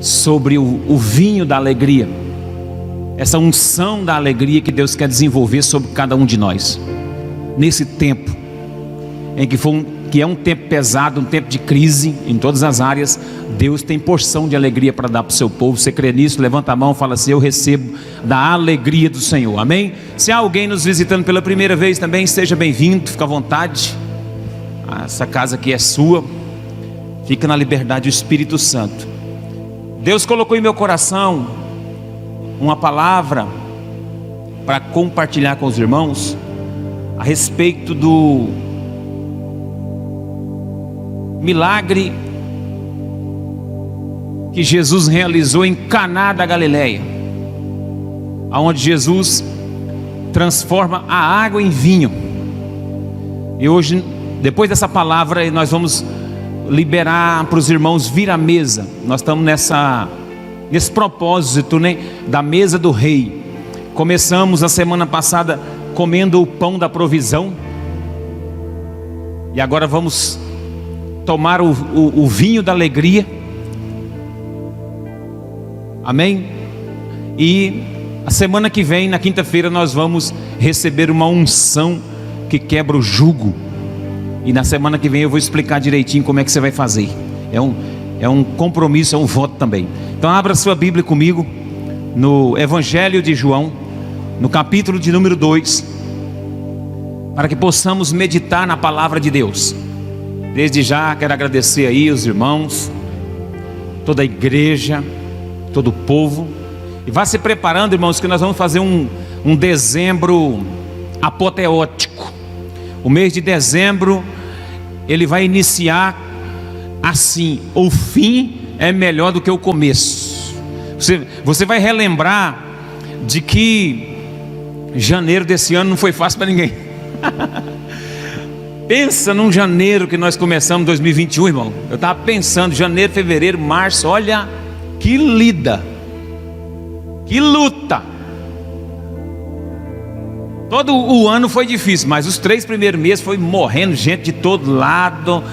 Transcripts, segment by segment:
sobre o vinho da alegria, essa unção da alegria que Deus quer desenvolver sobre cada um de nós, nesse tempo, em que é um tempo pesado, um tempo de crise em todas as áreas. Deus tem porção de alegria para dar para o seu povo. Você crê nisso? Levanta a mão e fala assim: eu recebo da alegria do Senhor, amém? Se há alguém nos visitando pela primeira vez também, seja bem-vindo, fica à vontade, essa casa aqui é sua, fica na liberdade do Espírito Santo. Deus colocou em meu coração uma palavra para compartilhar com os irmãos a respeito do milagre que Jesus realizou em Caná da Galileia, aonde Jesus transforma a água em vinho. E hoje, depois dessa palavra, nós vamos liberar para os irmãos vir à mesa. Nós estamos nesse propósito, né, da mesa do rei. Começamos a semana passada comendo o pão da provisão, e agora vamos tomar o vinho da alegria, amém? E a semana que vem, na quinta-feira, nós vamos receber uma unção que quebra o jugo. E na semana que vem eu vou explicar direitinho como é que você vai fazer. É um compromisso, é um voto também. Então abra sua Bíblia comigo no Evangelho de João, no capítulo de número 2, para que possamos meditar na palavra de Deus. Desde já quero agradecer aí os irmãos, toda a igreja, todo o povo. E vá se preparando, irmãos, que nós vamos fazer um dezembro apoteótico. O mês de dezembro, ele vai iniciar assim: o fim é melhor do que o começo. Você vai relembrar de que janeiro desse ano não foi fácil para ninguém. Pensa num janeiro que nós começamos 2021, irmão. Eu estava pensando, janeiro, fevereiro, março, olha que lida, que luta. Todo o ano foi difícil, mas os 3 primeiros meses foi morrendo gente de todo lado,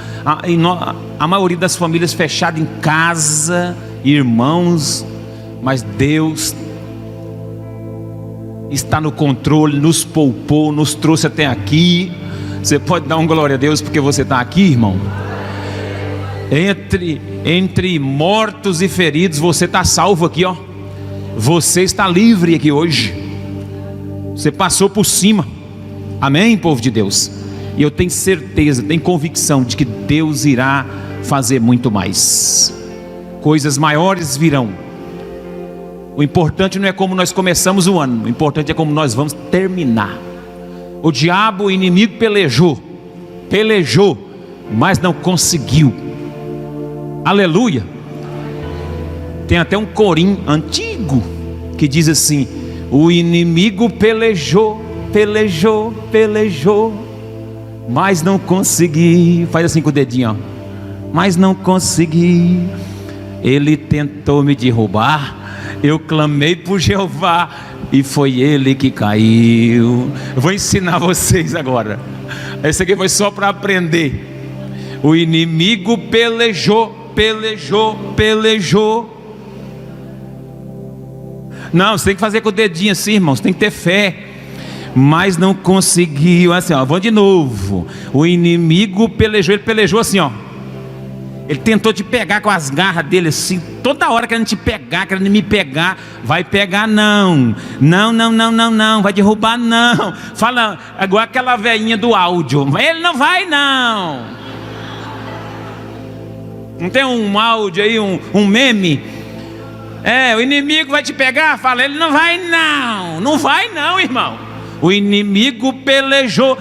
a maioria das famílias fechadas em casa, irmãos, mas Deus está no controle, nos poupou, nos trouxe até aqui. Você pode dar um glória a Deus porque você está aqui, irmão? Entre mortos e feridos, você está salvo aqui, ó. Você está livre aqui hoje. Você passou por cima. Amém, povo de Deus? E eu tenho certeza, tenho convicção de que Deus irá fazer muito mais. Coisas maiores virão. O importante não é como nós começamos o ano, o importante é como nós vamos terminar. O diabo, o inimigo, pelejou, mas não conseguiu. Aleluia. Tem até um corinho antigo que diz assim: o inimigo pelejou, mas não consegui. Faz assim com o dedinho, ó. Mas não consegui. Ele tentou me derrubar, eu clamei por Jeová e foi ele que caiu. Eu vou ensinar vocês agora. Esse aqui foi só para aprender. O inimigo pelejou. Não, você tem que fazer com o dedinho assim, irmãos. Tem que ter fé. Mas não conseguiu. Assim, ó, vamos de novo. O inimigo pelejou. Ele pelejou assim, ó. Ele tentou te pegar com as garras dele assim, toda hora querendo te pegar, querendo me pegar. Vai pegar não, vai derrubar não. Fala igual aquela velhinha do áudio: ele não vai não. Não tem um áudio aí, um meme? O inimigo vai te pegar. Fala: ele não vai não. Não vai não, irmão. O inimigo pelejou.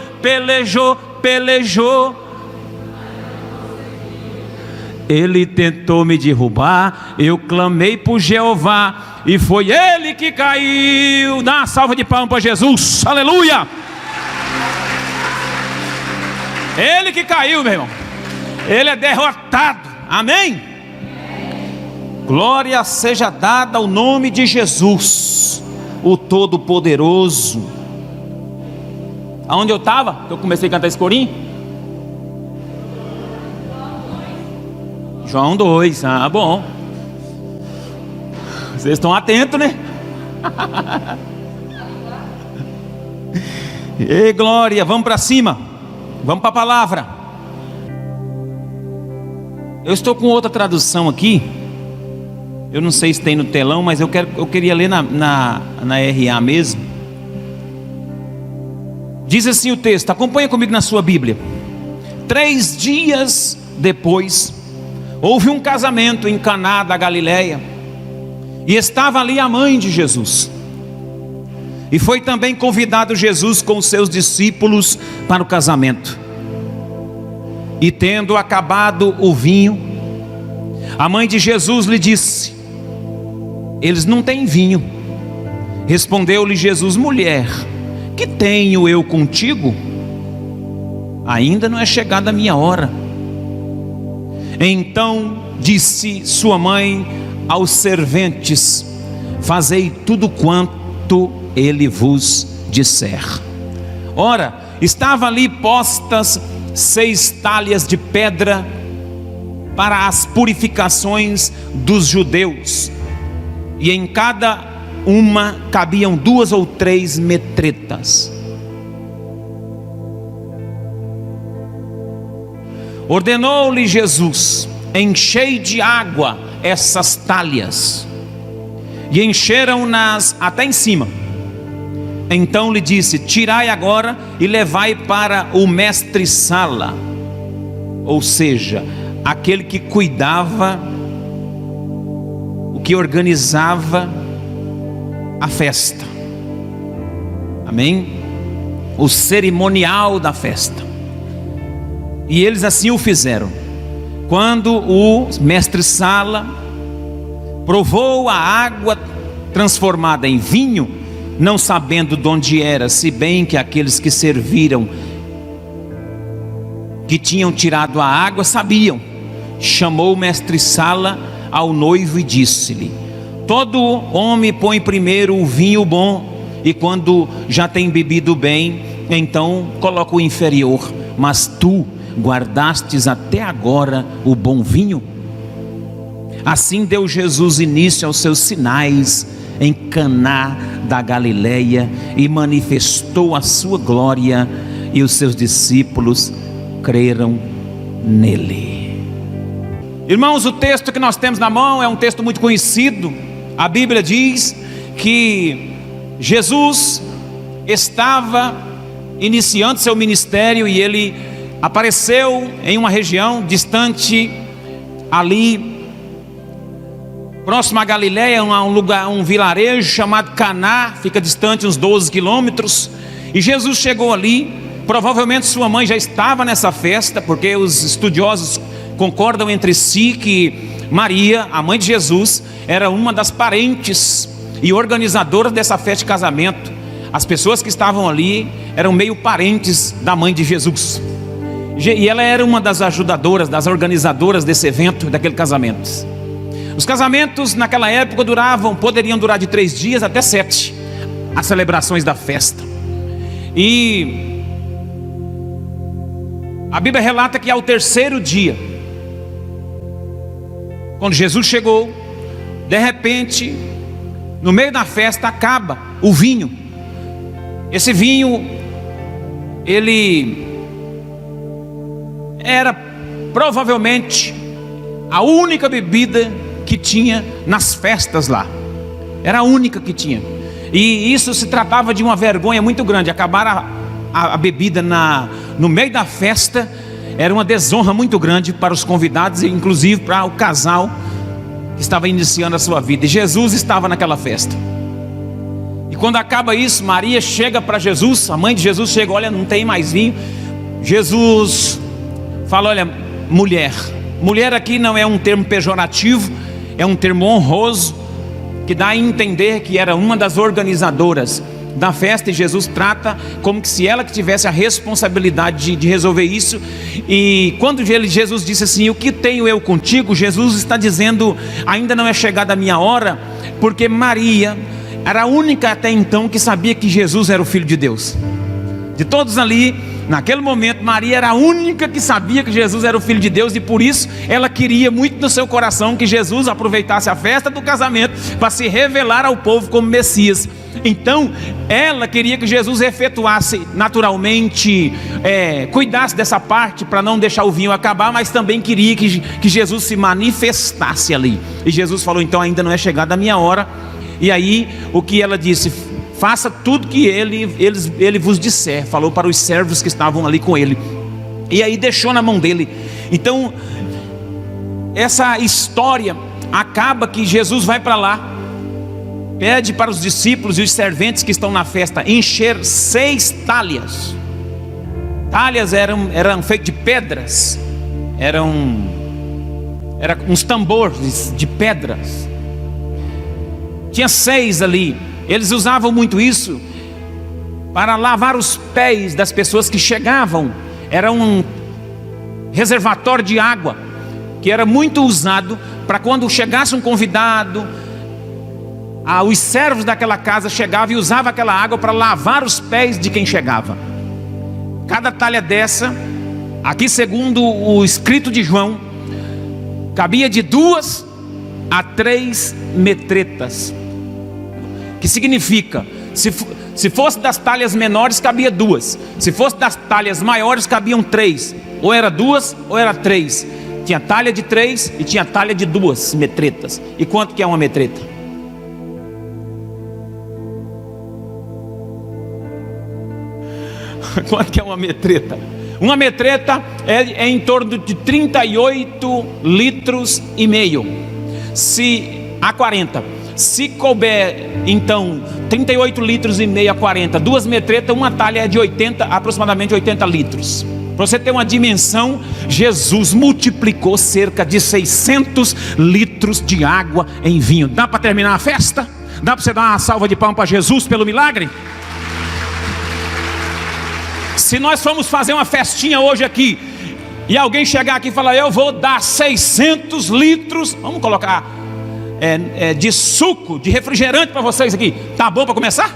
Ele tentou me derrubar, eu clamei por Jeová e foi ele que caiu. Dá uma salva de palmas para Jesus, aleluia. Ele que caiu, meu irmão. Ele é derrotado, amém? Glória seja dada ao nome de Jesus, o Todo-Poderoso. Aonde eu estava? Eu comecei a cantar esse corinho. João 2, bom. Vocês estão atentos, né? Ei, glória, vamos para cima. Vamos para a palavra. Eu estou com outra tradução aqui. Eu não sei se tem no telão, mas eu queria ler na RA mesmo. Diz assim o texto, acompanha comigo na sua Bíblia. 3 dias depois, houve um casamento em Caná da Galileia, e estava ali a mãe de Jesus. E foi também convidado Jesus com os seus discípulos para o casamento. E tendo acabado o vinho, a mãe de Jesus lhe disse: eles não têm vinho. Respondeu-lhe Jesus: mulher, que tenho eu contigo? Ainda não é chegada a minha hora. Então disse sua mãe aos serventes: fazei tudo quanto ele vos disser. Ora, estava ali postas 6 talhas de pedra para as purificações dos judeus, e em cada uma cabiam 2 ou 3 metretas. Ordenou-lhe Jesus: enchei de água essas talhas. E encheram-nas até em cima. Então lhe disse: tirai agora e levai para o mestre-sala, ou seja, aquele que cuidava, o que organizava a festa. Amém? O cerimonial da festa. E eles assim o fizeram. Quando o mestre-sala provou a água transformada em vinho, não sabendo de onde era, se bem que aqueles que serviram, que tinham tirado a água, sabiam, chamou o mestre-sala ao noivo e disse-lhe: todo homem põe primeiro o vinho bom, e quando já tem bebido bem, então coloca o inferior. Mas tu guardastes até agora o bom vinho. Assim deu Jesus início aos seus sinais em Caná da Galileia e manifestou a sua glória, e os seus discípulos creram nele. Irmãos, o texto que nós temos na mão é um texto muito conhecido. A Bíblia diz que Jesus estava iniciando seu ministério e ele apareceu em uma região distante, ali próximo a Galileia, um vilarejo chamado Caná, fica distante uns 12 quilômetros. E Jesus chegou ali, provavelmente sua mãe já estava nessa festa, porque os estudiosos concordam entre si que Maria, a mãe de Jesus, era uma das parentes e organizadoras dessa festa de casamento. As pessoas que estavam ali eram meio parentes da mãe de Jesus, e ela era uma das ajudadoras, das organizadoras desse evento, daquele casamento. Os casamentos naquela época poderiam durar de 3 dias até 7, as celebrações da festa. E a Bíblia relata que ao 3º dia, quando Jesus chegou, de repente, no meio da festa acaba o vinho. Esse vinho, ele era provavelmente a única bebida que tinha nas festas lá. Era a única que tinha. E isso se tratava de uma vergonha muito grande. Acabar a bebida no meio da festa era uma desonra muito grande para os convidados, e inclusive para o casal que estava iniciando a sua vida. E Jesus estava naquela festa. E quando acaba isso, Maria chega para Jesus, a mãe de Jesus chega: olha, não tem mais vinho. Jesus fala: olha, mulher. Mulher aqui não é um termo pejorativo, é um termo honroso, que dá a entender que era uma das organizadoras da festa, e Jesus trata como que se ela que tivesse a responsabilidade de resolver isso. E quando Jesus disse assim: o que tenho eu contigo? Jesus está dizendo: ainda não é chegada a minha hora, porque Maria era a única até então que sabia que Jesus era o Filho de Deus. De todos ali, Naquele momento, Maria era a única que sabia que Jesus era o Filho de Deus, e por isso ela queria muito no seu coração que Jesus aproveitasse a festa do casamento para se revelar ao povo como Messias. Então ela queria que Jesus efetuasse naturalmente, cuidasse dessa parte para não deixar o vinho acabar, mas também queria que Jesus se manifestasse ali. E Jesus falou: então ainda não é chegada a minha hora. E aí o que ela disse: faça tudo que ele vos disser. Falou para os servos que estavam ali com ele, e aí deixou na mão dele. Então essa história acaba que Jesus vai para lá, pede para os discípulos e os serventes que estão na festa encher 6 talhas. Talhas eram feitas de pedras, eram uns tambores de pedras. Tinha 6 ali. Eles usavam muito isso para lavar os pés das pessoas que chegavam. Era um reservatório de água que era muito usado para quando chegasse um convidado, os servos daquela casa chegavam e usavam aquela água para lavar os pés de quem chegava. Cada talha dessa, aqui segundo o escrito de João, cabia de 2 a 3 metretas. Que significa, se fosse das talhas menores, cabia 2. Se fosse das talhas maiores, cabiam 3. Ou era 2 ou era 3. Tinha talha de 3 e tinha talha de 2 metretas. E quanto que é uma metreta? Quanto que é uma metreta? Uma metreta é em torno de 38 litros e meio. A 40. Se couber, então, 38 litros e meio a 40, 2 metretas, uma talha é de aproximadamente 80 litros. Para você ter uma dimensão, Jesus multiplicou cerca de 600 litros de água em vinho. Dá para terminar a festa? Dá para você dar uma salva de palmas para Jesus pelo milagre? Se nós formos fazer uma festinha hoje aqui, e alguém chegar aqui e falar: eu vou dar 600 litros, vamos colocar de suco, de refrigerante para vocês aqui, tá bom para começar?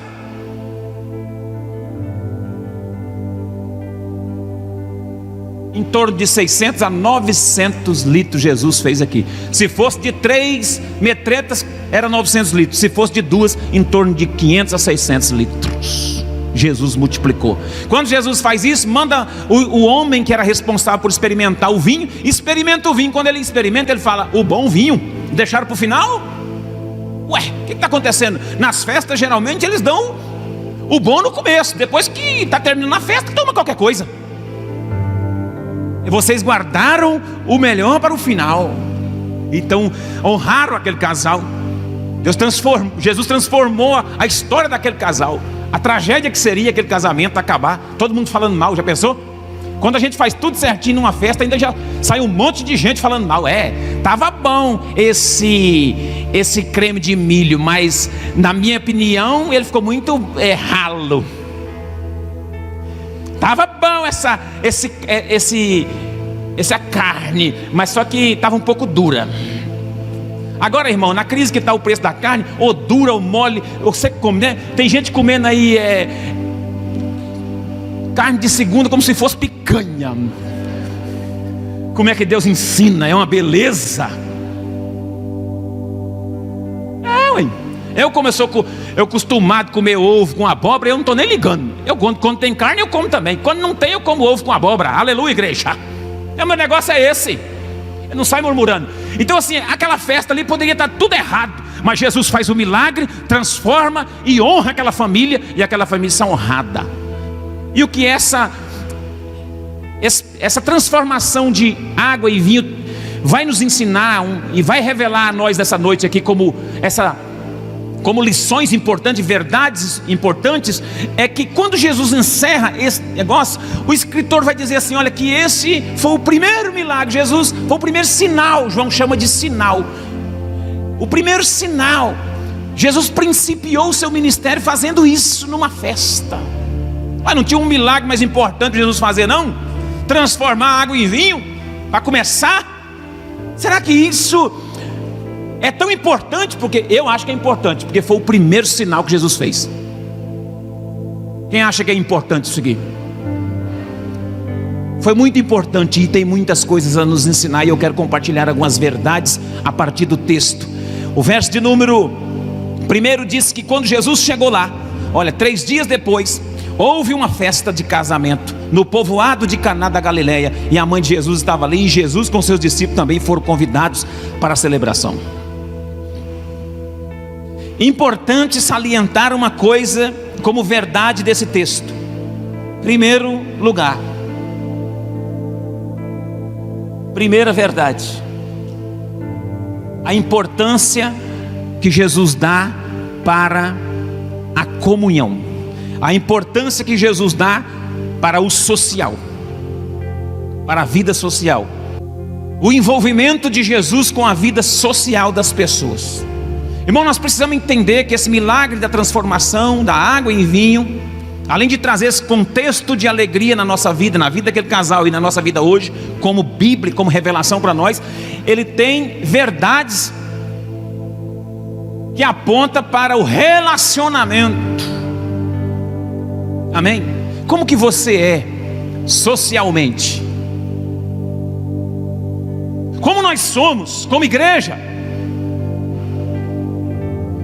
Em torno de 600 a 900 litros Jesus fez aqui. Se fosse de 3 metretas, era 900 litros. Se fosse de 2, em torno de 500 a 600 litros. Jesus multiplicou. Quando Jesus faz isso, manda o homem que era responsável por experimentar o vinho, experimenta o vinho. Quando ele experimenta, ele fala: o bom vinho, deixaram para o final? Ué, o que está acontecendo? Nas festas, geralmente, eles dão o bom no começo. Depois que está terminando a festa, toma qualquer coisa. E vocês guardaram o melhor para o final. Então, honraram aquele casal. Jesus transformou a história daquele casal. A tragédia que seria aquele casamento acabar, todo mundo falando mal, já pensou? Quando a gente faz tudo certinho numa festa, ainda já sai um monte de gente falando mal. Tava bom esse creme de milho, mas na minha opinião ele ficou muito ralo. Tava bom essa carne, mas só que tava um pouco dura. Agora, irmão, na crise que está o preço da carne, ou dura ou mole, você come, né? Tem gente comendo aí carne de segunda como se fosse picanha. Como é que Deus ensina? É uma beleza. Ué. Eu acostumado a comer ovo com abóbora, eu não estou nem ligando. Quando tem carne eu como também. Quando não tem, eu como ovo com abóbora. Aleluia, igreja. Meu negócio é esse. Eu não saio murmurando. Então assim, aquela festa ali poderia estar tudo errado, mas Jesus faz o milagre, transforma e honra aquela família, e aquela família está honrada. E o que essa transformação de água e vinho vai nos ensinar e vai revelar a nós nessa noite aqui como lições importantes, verdades importantes, é que quando Jesus encerra esse negócio, o escritor vai dizer assim: olha, que esse foi o primeiro milagre. Jesus foi o primeiro sinal. João chama de sinal. O primeiro sinal. Jesus principiou o seu ministério fazendo isso numa festa. Mas não tinha um milagre mais importante para Jesus fazer, não? Transformar água em vinho para começar? Será que isso é tão importante? Porque eu acho que é importante, porque foi o primeiro sinal que Jesus fez. Quem acha que é importante isso aqui? Foi muito importante e tem muitas coisas a nos ensinar, e eu quero compartilhar algumas verdades a partir do texto. O verso de número 1 diz que quando Jesus chegou lá, olha, 3 dias depois, houve uma festa de casamento no povoado de Caná da Galileia, e a mãe de Jesus estava ali, e Jesus com seus discípulos também foram convidados para a celebração. Importante salientar uma coisa como verdade desse texto. Primeiro lugar, primeira verdade, a importância que Jesus dá para a comunhão, a importância que Jesus dá para o social, para a vida social, o envolvimento de Jesus com a vida social das pessoas. Irmão, nós precisamos entender que esse milagre da transformação da água em vinho, além de trazer esse contexto de alegria na nossa vida, na vida daquele casal e na nossa vida hoje, como Bíblia, como revelação para nós, ele tem verdades que apontam para o relacionamento. Amém? Como que você é socialmente? Como nós somos como igreja?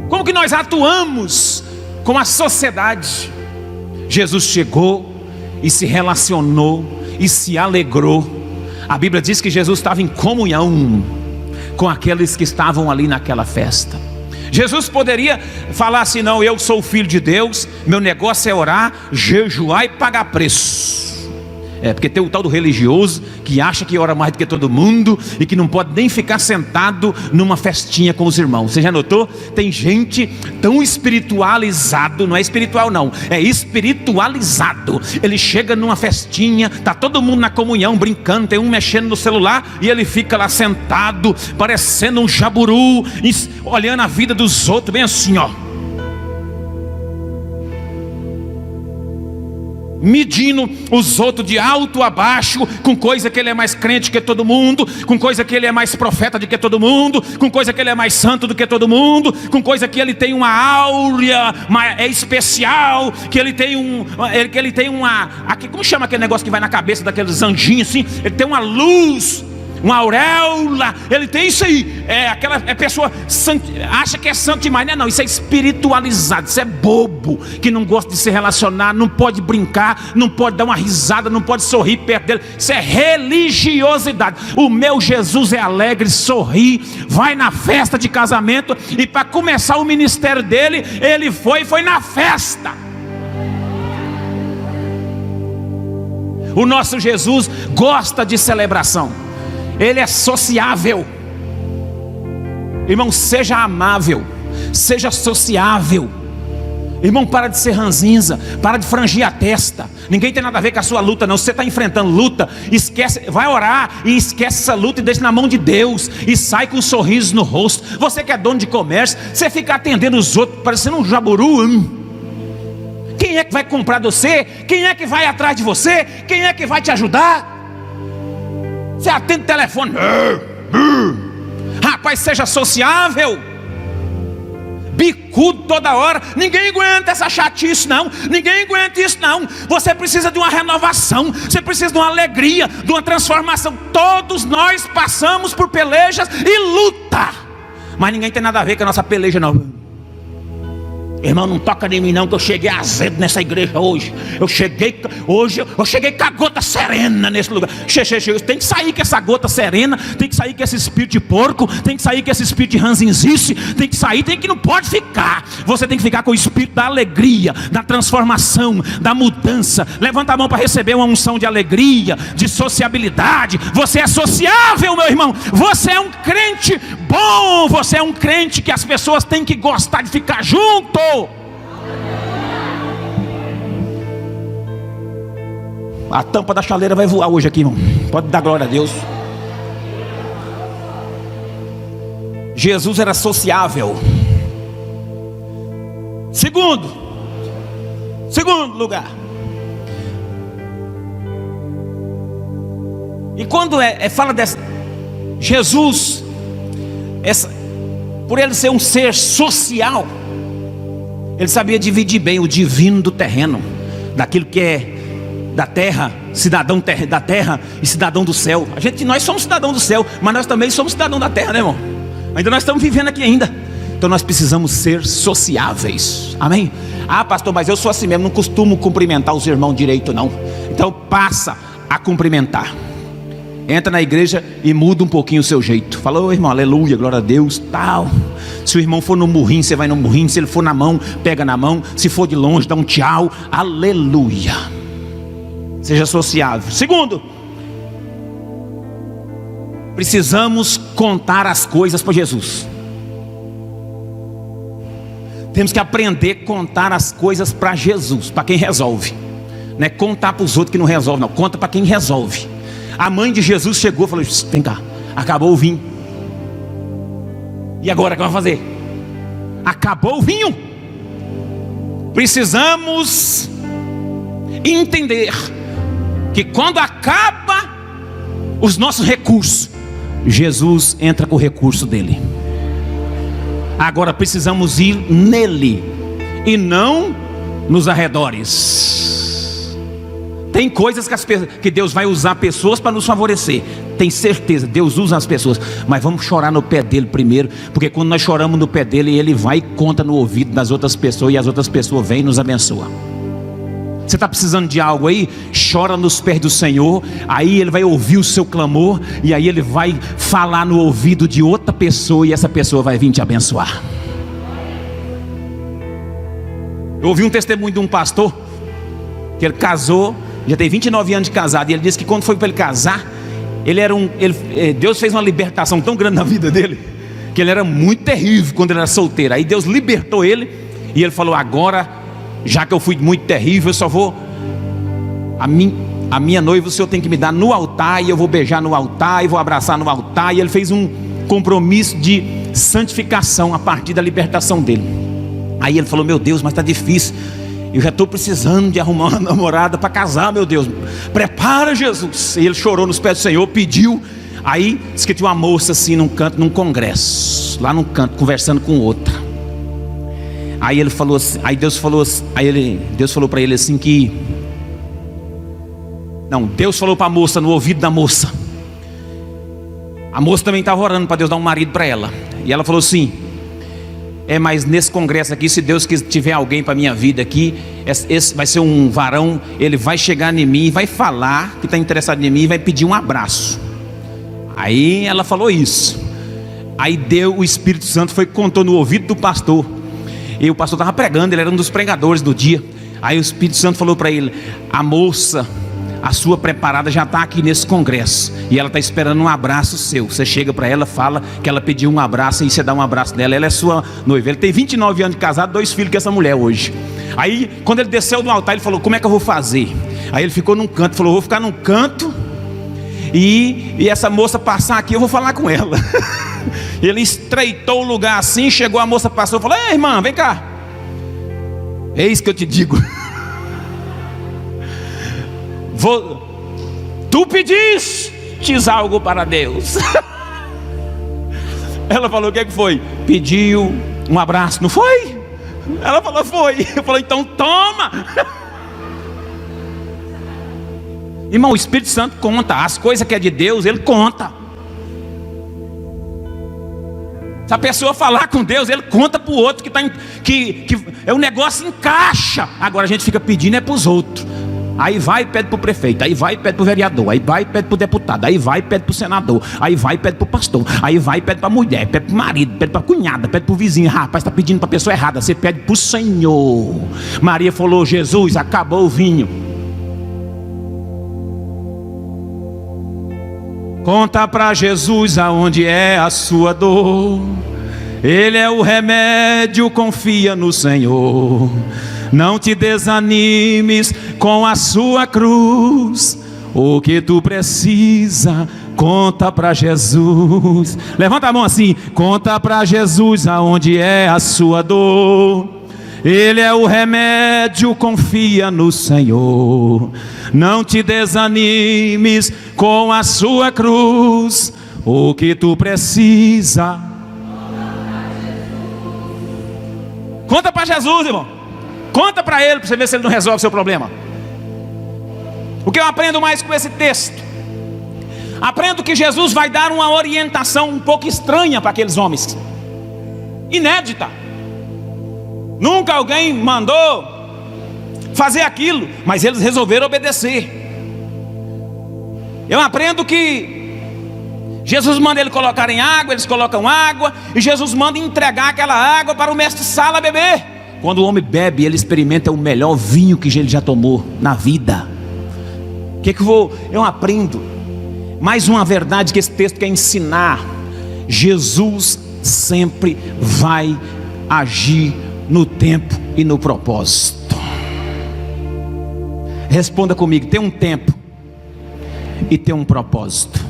Como que nós atuamos com a sociedade? Jesus chegou e se relacionou e se alegrou. A Bíblia diz que Jesus estava em comunhão com aqueles que estavam ali naquela festa. Jesus poderia falar assim: não, eu sou o filho de Deus, meu negócio é orar, jejuar e pagar preço. Porque tem o tal do religioso que acha que ora mais do que todo mundo e que não pode nem ficar sentado numa festinha com os irmãos. Você já notou? Tem gente tão espiritualizado, não é espiritual não, é espiritualizado. Ele chega numa festinha, tá todo mundo na comunhão brincando, tem um mexendo no celular e ele fica lá sentado, parecendo um jaburu, olhando a vida dos outros, bem assim, ó, medindo os outros de alto a baixo, com coisa que ele é mais crente que todo mundo, com coisa que ele é mais profeta do que todo mundo, com coisa que ele é mais santo do que todo mundo, com coisa que ele tem uma áurea, é especial, que ele tem uma, aqui, como chama aquele negócio que vai na cabeça daqueles anjinhos assim? Ele tem uma luz, uma auréola, ele tem isso aí. Aquela pessoa acha que é santo demais, não, isso é espiritualizado, isso é bobo, que não gosta de se relacionar, não pode brincar, não pode dar uma risada, não pode sorrir perto dele. Isso é religiosidade. O meu Jesus é alegre, sorri, vai na festa de casamento, e para começar o ministério dele, ele foi na festa. O nosso Jesus gosta de celebração. Ele é sociável. Irmão, seja amável, seja sociável. Irmão, para de ser ranzinza, para de frangir a testa. Ninguém tem nada a ver com a sua luta não. Se você está enfrentando luta, esquece, vai orar e esquece essa luta e deixa na mão de Deus, e sai com um sorriso no rosto. Você que é dono de comércio, você fica atendendo os outros parecendo um jaburu. Quem é que vai comprar de você? Quem é que vai atrás de você? Quem é que vai te ajudar? Você atende o telefone, rapaz, seja sociável. Bicudo toda hora, ninguém aguenta essa chatice não, ninguém aguenta isso não. Você precisa de uma renovação, você precisa de uma alegria, de uma transformação. Todos nós passamos por pelejas e luta, mas ninguém tem nada a ver com a nossa peleja não. Irmão, não toca em mim não, que eu cheguei azedo nessa igreja hoje. Eu cheguei com a gota serena nesse lugar. Tem que sair com essa gota serena, tem que sair com esse espírito de porco, tem que sair com esse espírito de ranzinzice, tem que sair, não pode ficar. Você tem que ficar com o espírito da alegria, da transformação, da mudança. Levanta a mão para receber uma unção de alegria, de sociabilidade. Você é sociável, meu irmão. Você é um crente bom, você é um crente que as pessoas têm que gostar de ficar junto. A tampa da chaleira vai voar hoje aqui, irmão. Pode dar glória a Deus. Jesus era sociável. Segundo lugar, e quando fala dessa Jesus, por ele ser um ser social, ele sabia dividir bem o divino do terreno, daquilo que é da terra, cidadão da terra e cidadão do céu. Nós somos cidadão do céu, mas nós também somos cidadão da terra, né, irmão? Ainda nós estamos vivendo aqui ainda. Então nós precisamos ser sociáveis. Amém? Ah, pastor, mas eu sou assim mesmo, não costumo cumprimentar os irmãos direito, não. Então passa a cumprimentar. Entra na igreja e muda um pouquinho o seu jeito. Fala, ô irmão, aleluia, glória a Deus, tal. Se o irmão for no murrinho, você vai no murrinho. Se ele for na mão, pega na mão. Se for de longe, dá um tchau. Aleluia. Seja sociável. Segundo, precisamos contar as coisas para Jesus. Temos que aprender a contar as coisas para Jesus, para quem resolve. Não é contar para os outros que não resolve, não. Conta para quem resolve. A mãe de Jesus chegou e falou, vem cá, acabou o vinho. E agora o que vai fazer? Acabou o vinho. Precisamos entender que quando acaba os nossos recursos, Jesus entra com o recurso dele. Agora precisamos ir nele e não nos arredores. Tem coisas que Deus vai usar pessoas para nos favorecer. Tem certeza, Deus usa as pessoas. Mas vamos chorar no pé dele primeiro. Porque quando nós choramos no pé dele, ele vai e conta no ouvido das outras pessoas. E as outras pessoas vêm e nos abençoam. Você está precisando de algo aí? Chora nos pés do Senhor. Aí ele vai ouvir o seu clamor. E aí ele vai falar no ouvido de outra pessoa. E essa pessoa vai vir te abençoar. Eu ouvi um testemunho de um pastor que ele casou, já tem 29 anos de casado. E ele disse que quando foi para ele casar, Deus fez uma libertação tão grande na vida dele, que ele era muito terrível quando ele era solteiro. Aí Deus libertou ele. E ele falou, agora, já que eu fui muito terrível, eu só vou, a minha noiva o Senhor tem que me dar no altar. E eu vou beijar no altar, e vou abraçar no altar. E ele fez um compromisso de santificação a partir da libertação dele. Aí ele falou, meu Deus, mas está difícil. Eu já estou precisando de arrumar uma namorada para casar, meu Deus. Prepara, Jesus. E ele chorou nos pés do Senhor, pediu. Aí disse que tinha uma moça assim num canto, num congresso, lá num canto, conversando com outra. Aí ele falou assim, Deus falou para ele assim que... Não, Deus falou para a moça, no ouvido da moça. A moça também estava orando para Deus dar um marido para ela. E ela falou assim, mas nesse congresso aqui, se Deus tiver alguém para minha vida aqui, esse vai ser um varão, ele vai chegar em mim e vai falar que está interessado em mim e vai pedir um abraço. Aí ela falou isso. Aí o Espírito Santo contou no ouvido do pastor. E o pastor estava pregando, ele era um dos pregadores do dia. Aí o Espírito Santo falou para ele, a moça, a sua preparada já está aqui nesse congresso, e ela está esperando um abraço seu. Você chega para ela, fala que ela pediu um abraço, e você dá um abraço nela. Ela é sua noiva. Ele tem 29 anos de casado, 2 filhos com essa mulher hoje. Aí quando ele desceu do altar, ele falou, como é que eu vou fazer? Aí ele ficou num canto, falou, vou ficar num canto, e essa moça passar aqui, eu vou falar com ela. Ele estreitou o lugar assim, chegou, a moça passou, falou, ei irmã, vem cá, eis que eu te digo, tu pedistes algo para Deus. Ela falou, o que foi? Pediu um abraço, não foi? Ela falou, foi. Eu falei, então toma. Irmão, o Espírito Santo conta. As coisas que é de Deus, Ele conta. Se a pessoa falar com Deus, Ele conta para o outro que o negócio encaixa. Agora a gente fica pedindo para os outros. Aí vai e pede para o prefeito, aí vai e pede para o vereador, aí vai e pede para o deputado, aí vai e pede para o senador, aí vai e pede para o pastor, aí vai e pede para a mulher, pede para o marido, pede para a cunhada, pede para o vizinho. Rapaz, está pedindo para a pessoa errada. Você pede para o Senhor. Maria falou, Jesus, acabou o vinho. Conta para Jesus aonde é a sua dor. Ele é o remédio, confia no Senhor. Não te desanimes com a sua cruz. O que tu precisa, conta para Jesus. Levanta a mão assim, conta para Jesus aonde é a sua dor. Ele é o remédio, confia no Senhor. Não te desanimes com a sua cruz. O que tu precisa, conta para Jesus, irmão. Conta para Ele, para você ver se Ele não resolve o seu problema. O que eu aprendo mais com esse texto? Aprendo que Jesus vai dar uma orientação um pouco estranha para aqueles homens, inédita. Nunca alguém mandou fazer aquilo, mas eles resolveram obedecer. Eu aprendo que Jesus manda eles colocarem água, eles colocam água, e Jesus manda entregar aquela água para o mestre-sala beber. Quando o homem bebe, ele experimenta o melhor vinho que ele já tomou na vida. Eu aprendo mais uma verdade que esse texto quer ensinar: Jesus sempre vai agir no tempo e no propósito. Responda comigo: tem um tempo e tem um propósito.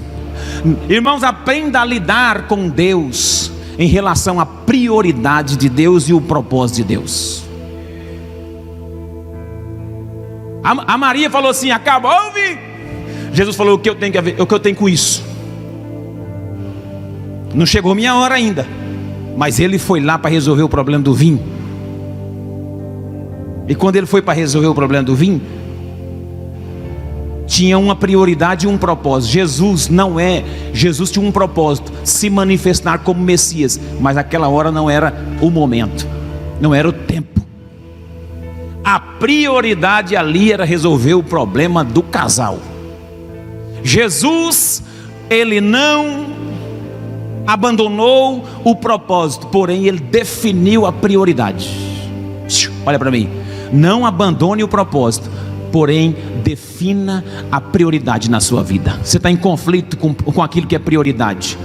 Irmãos, aprenda a lidar com Deus em relação à prioridade de Deus e o propósito de Deus. A Maria falou assim: acabou o vinho. Jesus falou: o que eu tenho que ver, o que eu tenho com isso? Não chegou minha hora ainda. Mas ele foi lá para resolver o problema do vinho. E quando ele foi para resolver o problema do vinho, tinha uma prioridade e um propósito. Jesus tinha um propósito: se manifestar como Messias. Mas aquela hora não era o momento, não era o tempo. A prioridade ali era resolver o problema do casal. Jesus, ele não abandonou o propósito, porém ele definiu a prioridade. Olha para mim: não abandone o propósito, porém defina a prioridade na sua vida. Você está em conflito com aquilo que é prioridade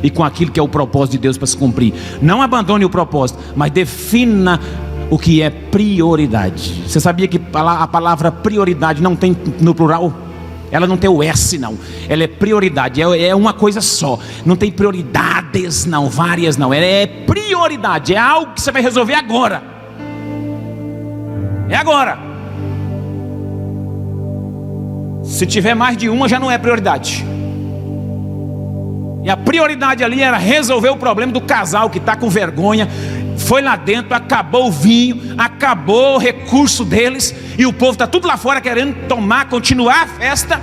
e com aquilo que é o propósito de Deus para se cumprir. Não abandone o propósito, mas defina o que é prioridade. Você sabia que a palavra prioridade não tem no plural? Ela não tem o S não, ela é prioridade, é uma coisa só. Não tem prioridades não, várias não. Ela é prioridade, é algo que você vai resolver agora. É agora. Se tiver mais de uma, já não é prioridade. E a prioridade ali era resolver o problema do casal que está com vergonha. Foi lá dentro, acabou o vinho, acabou o recurso deles, e o povo está tudo lá fora querendo continuar a festa.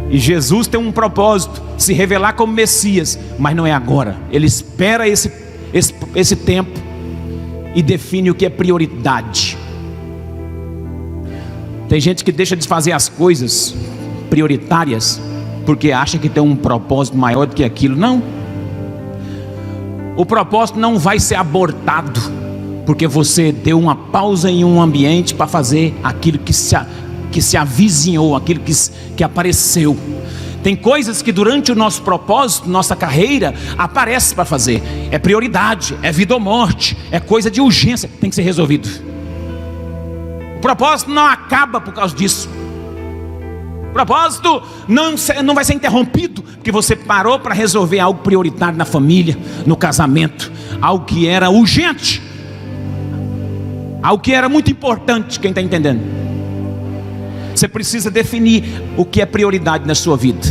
E Jesus tem um propósito: se revelar como Messias, mas não é agora. Ele espera esse tempo e define o que é prioridade. Tem gente que deixa de fazer as coisas prioritárias porque acha que tem um propósito maior do que aquilo. Não. O propósito não vai ser abortado porque você deu uma pausa em um ambiente para fazer aquilo que se avizinhou, aquilo que apareceu. Tem coisas que durante o nosso propósito, nossa carreira, aparece para fazer. É prioridade, é vida ou morte, é coisa de urgência, tem que ser resolvido. O propósito não acaba por causa disso. O propósito não vai ser interrompido porque você parou para resolver algo prioritário na família, no casamento, algo que era urgente, algo que era muito importante. Quem está entendendo? Você precisa definir o que é prioridade na sua vida.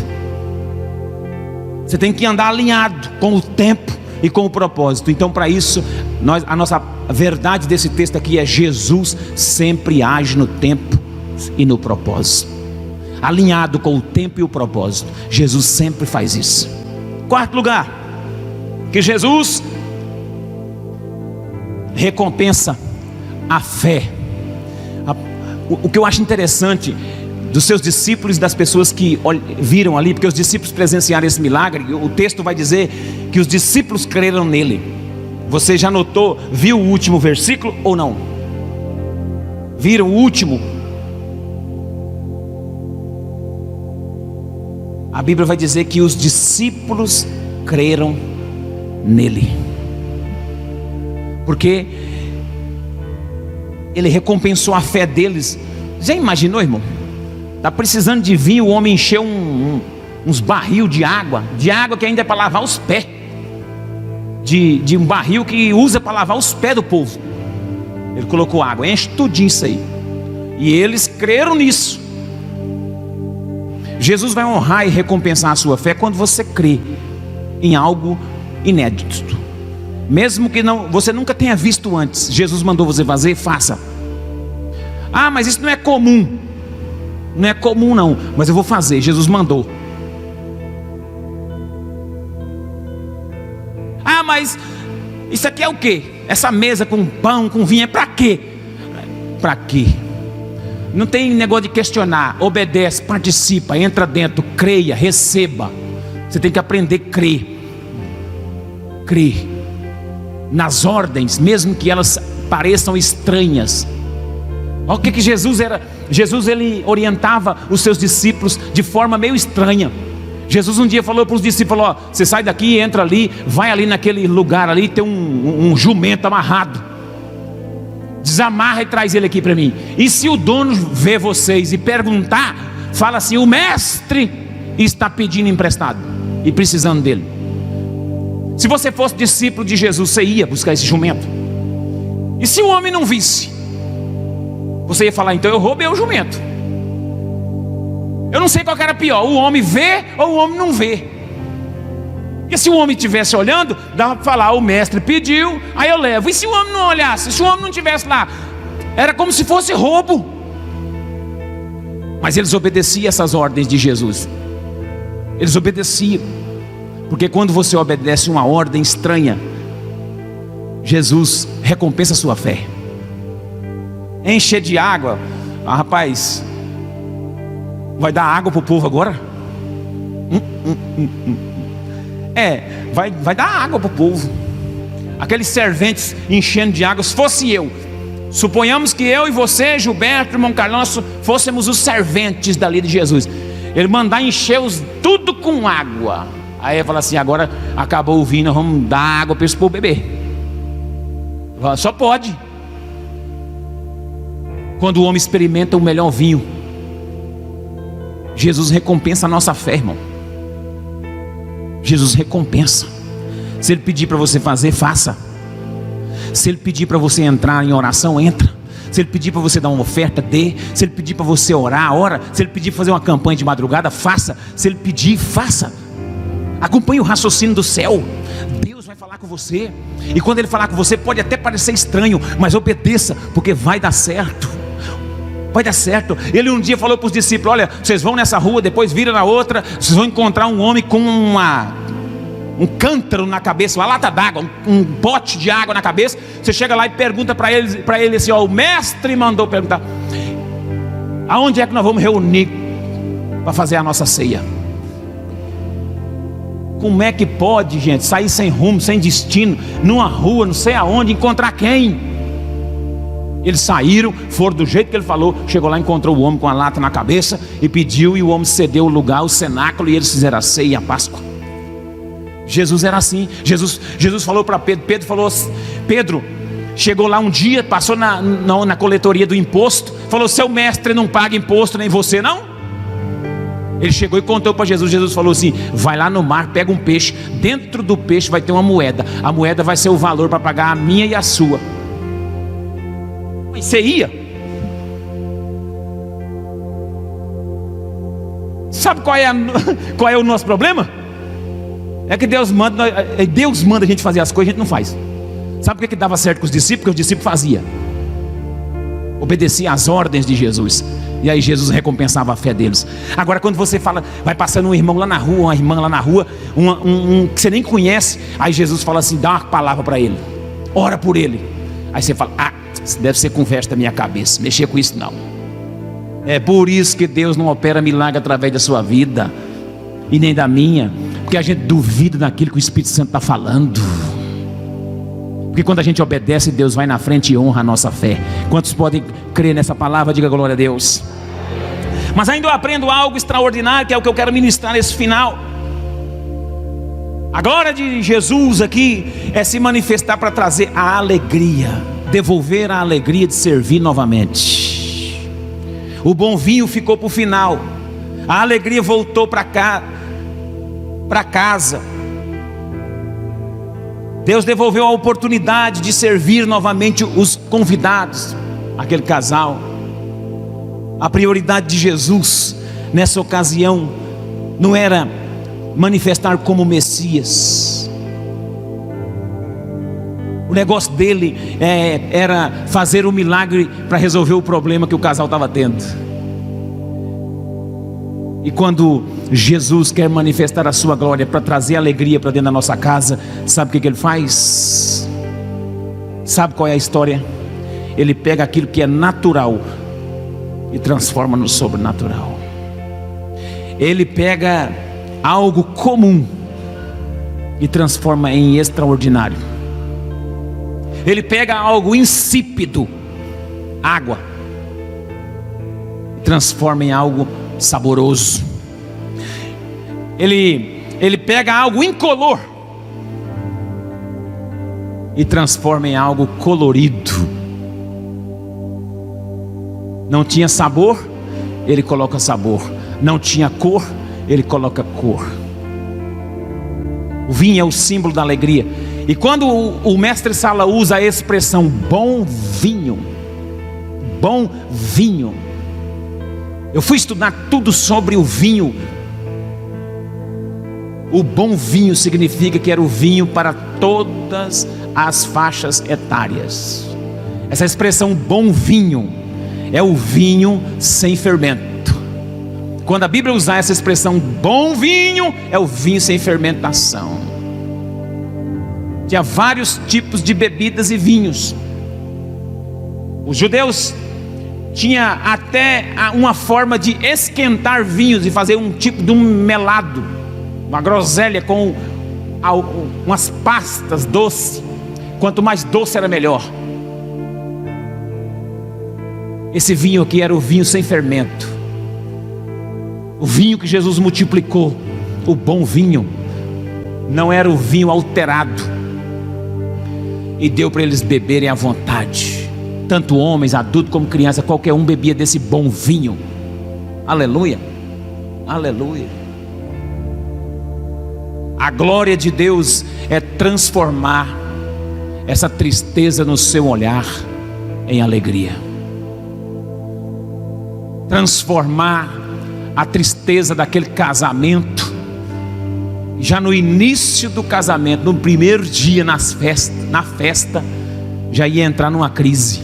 Você tem que andar alinhado com o tempo e com o propósito. Então, para isso, a nossa verdade desse texto aqui é: Jesus sempre age no tempo e no propósito. Alinhado com o tempo e o propósito, Jesus sempre faz isso. Quarto lugar, que Jesus recompensa a fé. O que eu acho interessante dos seus discípulos e das pessoas que viram ali, porque os discípulos presenciaram esse milagre, o texto vai dizer que os discípulos creram nele. Você já notou, viu o último versículo ou não? Viram o último? A Bíblia vai dizer que os discípulos creram nele, porque ele recompensou a fé deles. Já imaginou, irmão? Está precisando de vinho, o homem encheu uns barril de água que ainda é para lavar os pés, de um barril que usa para lavar os pés do povo. Ele colocou água, enche tudinho isso aí, e eles creram nisso. Jesus vai honrar e recompensar a sua fé quando você crê em algo inédito, mesmo que você nunca tenha visto antes. Jesus mandou você fazer, faça. Ah, mas isso não é comum. não é comum não, mas eu vou fazer, Jesus mandou. Ah, mas isso aqui é o quê? Essa mesa com pão, com vinho, é para quê? Para quê? Não tem negócio de questionar. Obedece, participa, entra dentro, creia, receba. Você tem que aprender a crer. Crer nas ordens, mesmo que elas pareçam estranhas. Olha o que Jesus era. Jesus, ele orientava os seus discípulos de forma meio estranha. Jesus um dia falou para os discípulos: ó, você sai daqui, entra ali, vai ali naquele lugar ali, tem um jumento amarrado, desamarra e traz ele aqui para mim. E se o dono ver vocês e perguntar, fala assim: o mestre está pedindo emprestado e precisando dele. Se você fosse discípulo de Jesus, você ia buscar esse jumento. E se o homem não visse, você ia falar: então eu roubei o jumento. Eu não sei qual que era pior, o homem vê ou o homem não vê. Porque se o homem estivesse olhando, dava para falar: o mestre pediu, aí eu levo. E se o homem não olhasse, se o homem não estivesse lá, era como se fosse roubo. Mas eles obedeciam essas ordens de Jesus. Eles obedeciam. Porque quando você obedece uma ordem estranha, Jesus recompensa a sua fé. Encher de água. Ah, rapaz, vai dar água para o povo agora? Vai dar água para o povo. Aqueles serventes enchendo de água. Se fosse eu, suponhamos que eu e você, Gilberto, irmão Carlos, fôssemos os serventes dali de Jesus. Ele mandar encher tudo com água. Aí ele fala assim: agora acabou o vinho, vamos dar água para esse povo beber. Só pode. Quando o homem experimenta o melhor vinho, Jesus recompensa a nossa fé, irmão. Jesus recompensa. Se Ele pedir para você fazer, faça. Se Ele pedir para você entrar em oração, entra. Se Ele pedir para você dar uma oferta, dê. Se Ele pedir para você orar, ora. Se Ele pedir para fazer uma campanha de madrugada, faça. Se Ele pedir, faça. Acompanhe o raciocínio do céu. Deus vai falar com você. E quando Ele falar com você, pode até parecer estranho, mas obedeça, porque vai dar certo. Vai dar certo. Ele um dia falou para os discípulos: olha, vocês vão nessa rua, depois viram na outra, vocês vão encontrar um homem com um cântaro na cabeça, uma lata d'água, um pote de água na cabeça. Você chega lá e pergunta para ele assim: ó, o mestre mandou perguntar: aonde é que nós vamos reunir para fazer a nossa ceia? Como é que pode, gente, sair sem rumo, sem destino, numa rua, não sei aonde, encontrar quem? Eles saíram, foram do jeito que ele falou. Chegou lá, encontrou o homem com a lata na cabeça e pediu, e o homem cedeu o lugar, o cenáculo, e eles fizeram a ceia e a Páscoa. Jesus era assim. Jesus falou para Pedro. Pedro falou: Pedro, chegou lá um dia, passou na coletoria do imposto, falou: seu mestre não paga imposto, nem você não. Ele chegou e contou para Jesus. Jesus falou assim: vai lá no mar, pega um peixe, dentro do peixe vai ter uma moeda. A moeda vai ser o valor para pagar a minha e a sua. Você ia? Sabe qual é o nosso problema? É que Deus manda a gente fazer as coisas, a gente não faz. Sabe por que dava certo com os discípulos? Porque os discípulos faziam, obedeciam às ordens de Jesus. E aí Jesus recompensava a fé deles. Agora quando você fala, vai passando um irmão lá na rua, uma irmã lá na rua, um que você nem conhece, aí Jesus fala assim: dá uma palavra para ele, ora por ele. Aí você fala: isso deve ser conversa da minha cabeça, mexer com isso não. É por isso que Deus não opera milagre através da sua vida e nem da minha, porque a gente duvida daquilo que o Espírito Santo está falando. Porque quando a gente obedece, Deus vai na frente e honra a nossa fé. Quantos podem crer nessa palavra? Diga glória a Deus. Mas ainda eu aprendo algo extraordinário, que é o que eu quero ministrar nesse final. A glória de Jesus aqui é se manifestar para trazer a alegria, devolver a alegria de servir novamente. O bom vinho ficou para o final, a alegria voltou para cá, para casa. Deus devolveu a oportunidade de servir novamente os convidados, aquele casal. A prioridade de Jesus nessa ocasião não era manifestar como Messias. O negócio dele era fazer um milagre para resolver o problema que o casal estava tendo. E quando Jesus quer manifestar a sua glória para trazer alegria para dentro da nossa casa, sabe o que ele faz? Sabe qual é a história? Ele pega aquilo que é natural e transforma no sobrenatural. Ele pega algo comum e transforma em extraordinário. Ele pega algo insípido, água, e transforma em algo saboroso. Ele pega algo incolor e transforma em algo colorido. Não tinha sabor, ele coloca sabor. Não tinha cor, ele coloca cor. O vinho é o símbolo da alegria. E quando o mestre Sala usa a expressão bom vinho, eu fui estudar tudo sobre o vinho. O bom vinho significa que era o vinho para todas as faixas etárias. Essa expressão bom vinho é o vinho sem fermento. Quando a Bíblia usa essa expressão bom vinho, é o vinho sem fermentação. Tinha vários tipos de bebidas e vinhos. Os judeus tinham até uma forma de esquentar vinhos e fazer um tipo de um melado, uma groselha com umas pastas doces. Quanto mais doce era melhor. Esse vinho aqui era o vinho sem fermento. O vinho que Jesus multiplicou, o bom vinho, não era o vinho alterado, e deu para eles beberem à vontade. Tanto homens, adultos como crianças, qualquer um bebia desse bom vinho. Aleluia, aleluia. A glória de Deus é transformar essa tristeza no seu olhar em alegria. Transformar a tristeza daquele casamento, já no início do casamento, no primeiro dia na festa, já ia entrar numa crise.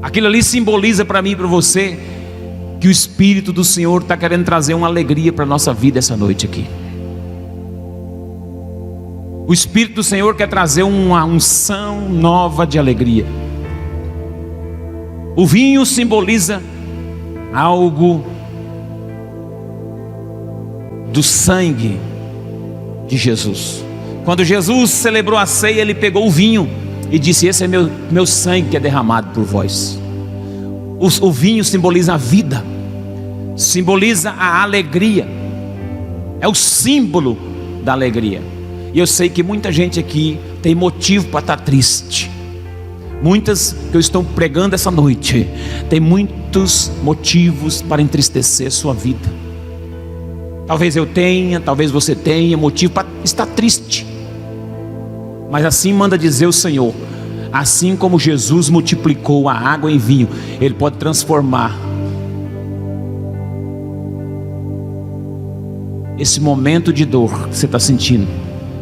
Aquilo ali simboliza para mim e para você que o Espírito do Senhor está querendo trazer uma alegria para a nossa vida essa noite aqui. O Espírito do Senhor quer trazer uma unção nova de alegria. O vinho simboliza algo do sangue de Jesus. Quando Jesus celebrou a ceia, ele pegou o vinho e disse: esse é meu sangue que é derramado por vós. O vinho simboliza a vida, simboliza a alegria, é o símbolo da alegria. E eu sei que muita gente aqui tem motivo para estar triste. Muitas que eu estou pregando essa noite tem muitos motivos para entristecer sua vida. Talvez eu tenha, talvez você tenha motivo para estar triste. Mas assim manda dizer o Senhor: assim como Jesus multiplicou a água em vinho, Ele pode transformar esse momento de dor que você está sentindo,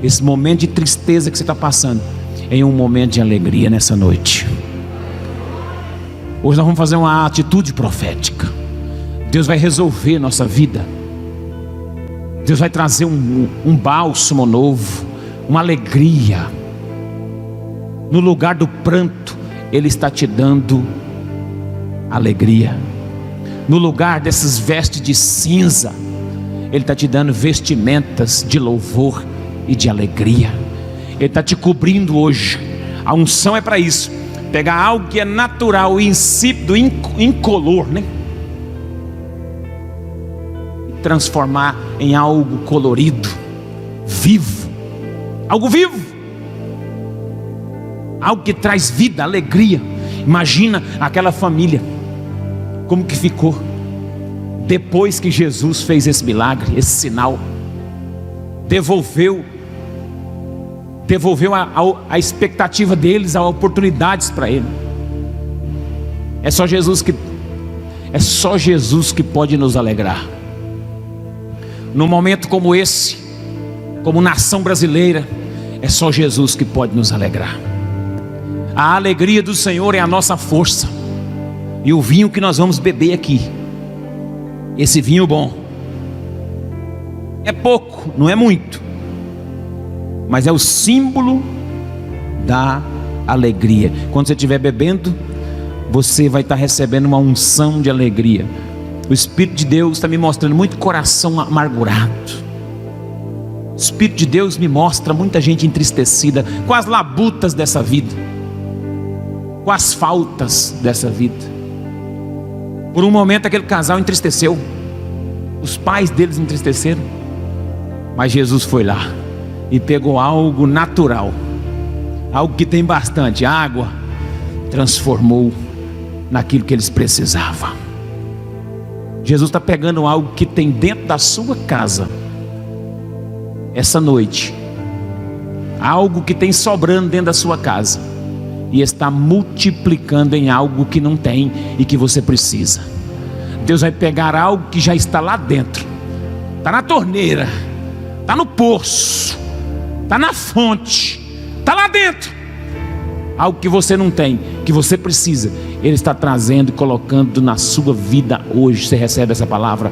esse momento de tristeza que você está passando, em um momento de alegria nessa noite. Hoje nós vamos fazer uma atitude profética. Deus vai resolver nossa vida. Deus vai trazer um bálsamo novo, uma alegria. No lugar do pranto, Ele está te dando alegria. No lugar dessas vestes de cinza, Ele está te dando vestimentas de louvor e de alegria. Ele está te cobrindo hoje. A unção é para isso. Pegar algo que é natural, insípido, incolor, né? E transformar em algo colorido, vivo. Algo vivo. Algo que traz vida, alegria. Imagina aquela família, como que ficou depois que Jesus fez esse milagre, esse sinal. Devolveu a expectativa deles, a oportunidades para ele. É só Jesus que pode nos alegrar. Num momento como esse, como nação brasileira, é só Jesus que pode nos alegrar. A alegria do Senhor é a nossa força. E o vinho que nós vamos beber aqui esse vinho bom. É pouco, não é muito, mas é o símbolo da alegria. Quando você estiver bebendo, você vai estar recebendo uma unção de alegria. O Espírito de Deus está me mostrando muito coração amargurado. O Espírito de Deus me mostra muita gente entristecida com as labutas dessa vida, com as faltas dessa vida. Por um momento aquele casal entristeceu, os pais deles entristeceram, mas Jesus foi lá e pegou algo natural, algo que tem bastante água, transformou naquilo que eles precisavam. Jesus está pegando algo que tem dentro da sua casa essa noite, algo que tem sobrando dentro da sua casa, e está multiplicando em algo que não tem e que você precisa. Deus vai pegar algo que já está lá dentro, está na torneira, está no poço, está na fonte, está lá dentro, algo que você não tem, que você precisa. Ele está trazendo e colocando na sua vida hoje. Você recebe essa palavra?